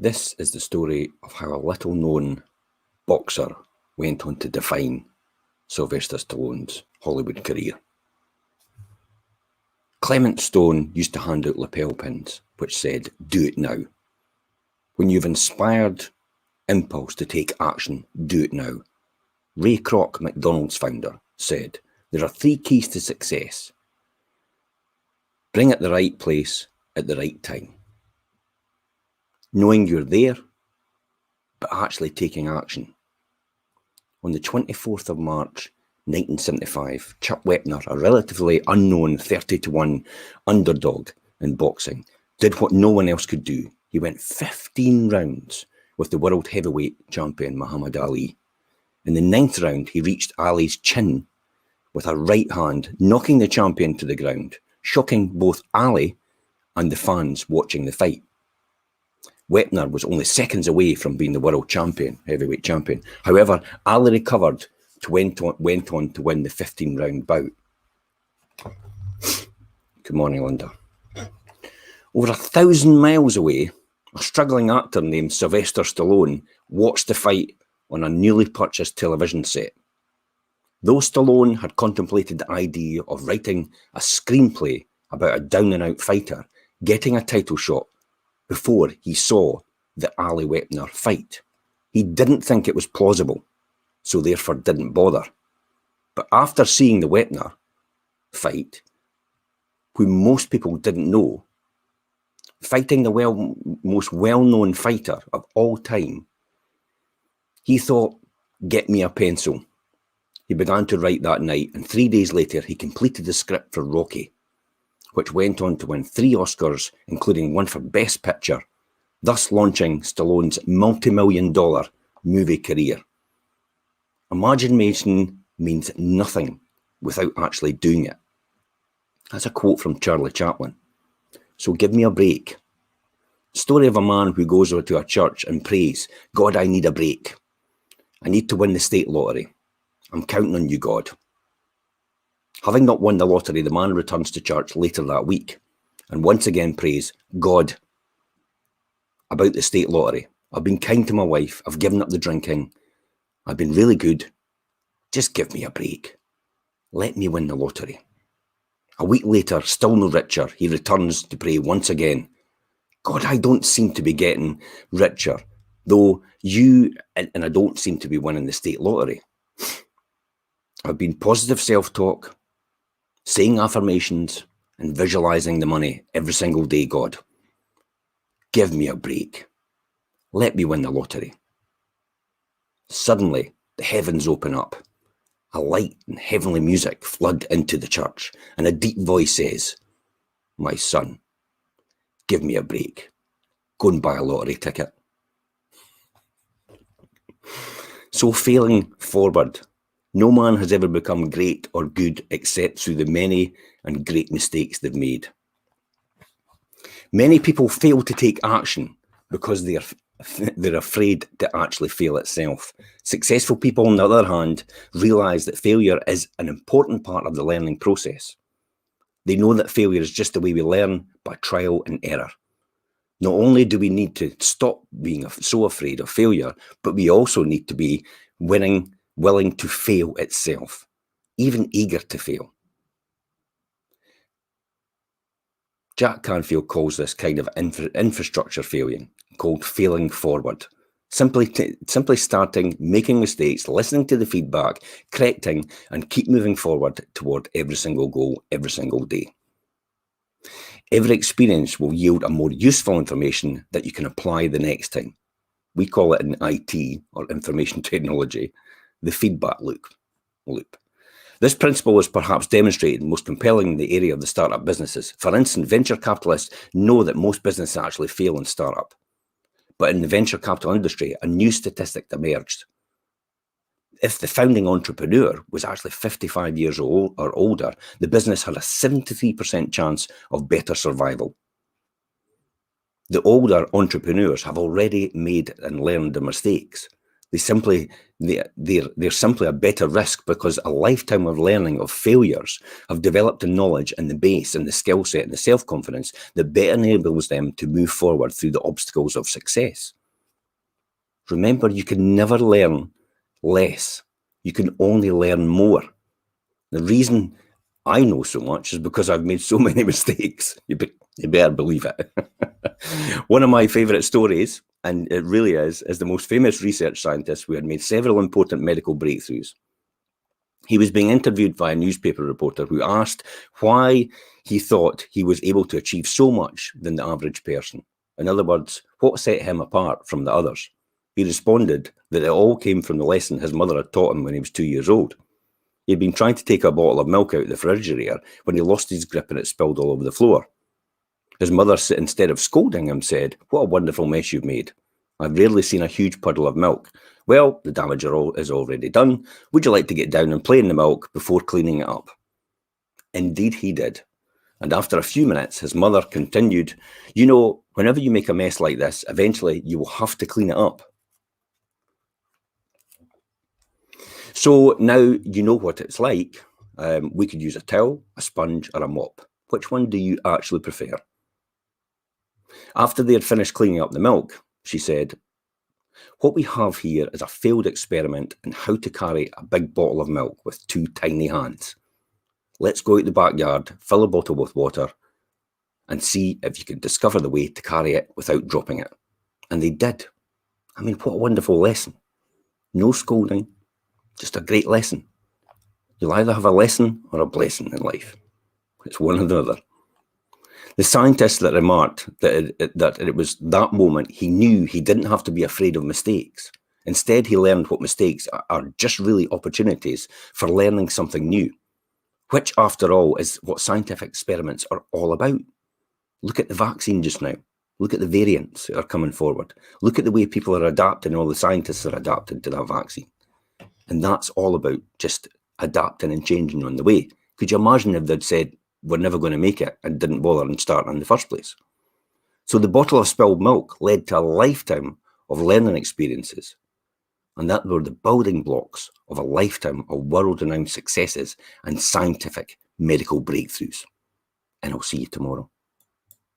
This is the story of how a little-known boxer went on to define Sylvester Stallone's Hollywood career. Clement Stone used to hand out lapel pins which said, "Do it now." When you've inspired impulse to take action, do it now. Ray Kroc, McDonald's founder, said, "There are 3 keys to success. Bring at the right place at the right time. Knowing you're there, but actually taking action." On the 24th of March, 1975, Chuck Wepner, a relatively unknown 30-1 underdog in boxing, did what no one else could do. He went 15 rounds with the world heavyweight champion Muhammad Ali. In the 9th round, he reached Ali's chin with a right hand, knocking the champion to the ground, shocking both Ali and the fans watching the fight. Wepner was only seconds away from being the world champion, heavyweight champion. However, Ali recovered went on to win the 15-round bout. Good morning, Linda. Over 1,000 miles away, a struggling actor named Sylvester Stallone watched the fight on a newly purchased television set. Though Stallone had contemplated the idea of writing a screenplay about a down-and-out fighter getting a title shot before he saw the Ali Wepner fight, he didn't think it was plausible, so therefore didn't bother. But after seeing the Wepner fight, who most people didn't know, fighting the most well-known fighter of all time, he thought, "Get me a pencil." He began to write that night, and 3 days later he completed the script for Rocky, which went on to win 3 Oscars, including one for Best Picture, thus launching Stallone's multi-million-dollar movie career. Imagination means nothing without actually doing it. That's a quote from Charlie Chaplin. So give me a break. Story of a man who goes over to a church and prays, "God, I need a break. I need to win the state lottery. I'm counting on you, God." Having not won the lottery, the man returns to church later that week and once again prays, "God, about the state lottery. I've been kind to my wife. I've given up the drinking. I've been really good. Just give me a break. Let me win the lottery." A week later, still no richer, he returns to pray once again, "God, I don't seem to be getting richer, though and I don't seem to be winning the state lottery. I've been positive self-talk, saying affirmations and visualizing the money every single day, God. Give me a break. Let me win the lottery." Suddenly, the heavens open up. A light and heavenly music flood into the church, and a deep voice says, "My son, give me a break. Go and buy a lottery ticket." So failing forward, no man has ever become great or good except through the many and great mistakes they've made. Many people fail to take action because they're afraid to actually fail itself. Successful people, on the other hand, realize that failure is an important part of the learning process. They know that failure is just the way we learn, by trial and error. Not only do we need to stop being so afraid of failure, but we also need to be willing to fail itself, even eager to fail. Jack Canfield calls this kind of infrastructure failing, called failing forward. Simply starting, making mistakes, listening to the feedback, correcting, and keep moving forward toward every single goal every single day. Every experience will yield a more useful information that you can apply the next time. We call it in IT, or information technology, the feedback loop. This principle is perhaps demonstrated most compelling in the area of the startup businesses. For instance, venture capitalists know that most businesses actually fail in startup. But in the venture capital industry, a new statistic emerged. If the founding entrepreneur was actually 55 years old or older, the business had a 73% chance of better survival. The older entrepreneurs have already made and learned their mistakes. They're simply a better risk because a lifetime of learning of failures have developed the knowledge and the base and the skill set and the self-confidence that better enables them to move forward through the obstacles of success. Remember, you can never learn less. You can only learn more. The reason I know so much is because I've made so many mistakes. You better believe it. One of my favourite stories, and it really is the most famous research scientist who had made several important medical breakthroughs. He was being interviewed by a newspaper reporter who asked why he thought he was able to achieve so much than the average person. In other words, what set him apart from the others? He responded that it all came from the lesson his mother had taught him when he was 2 years old. He had been trying to take a bottle of milk out of the refrigerator when he lost his grip and it spilled all over the floor. His mother, instead of scolding him, said, "What a wonderful mess you've made. I've rarely seen a huge puddle of milk. Well, the damage is already done. Would you like to get down and play in the milk before cleaning it up?" Indeed, he did. And after a few minutes, his mother continued, "You know, whenever you make a mess like this, eventually you will have to clean it up." So now you know what it's like. We could use a towel, a sponge, or a mop. Which one do you actually prefer? After they had finished cleaning up the milk, she said, "What we have here is a failed experiment in how to carry a big bottle of milk with 2 tiny hands. Let's go out the backyard, fill a bottle with water, and see if you can discover the way to carry it without dropping it." And they did. I mean, what a wonderful lesson. No scolding, just a great lesson. You'll either have a lesson or a blessing in life. It's one or the other. The scientist that remarked that it was that moment he knew he didn't have to be afraid of mistakes. Instead, he learned what mistakes are just really opportunities for learning something new, which, after all, is what scientific experiments are all about. Look at the vaccine just now. Look at the variants that are coming forward. Look at the way people are adapting, all the scientists are adapting to that vaccine. And that's all about just adapting and changing on the way. Could you imagine if they'd said, "We're never going to make it," and didn't bother and start in the first place? So the bottle of spilled milk led to a lifetime of learning experiences. And that were the building blocks of a lifetime of world-renowned successes and scientific medical breakthroughs. And I'll see you tomorrow.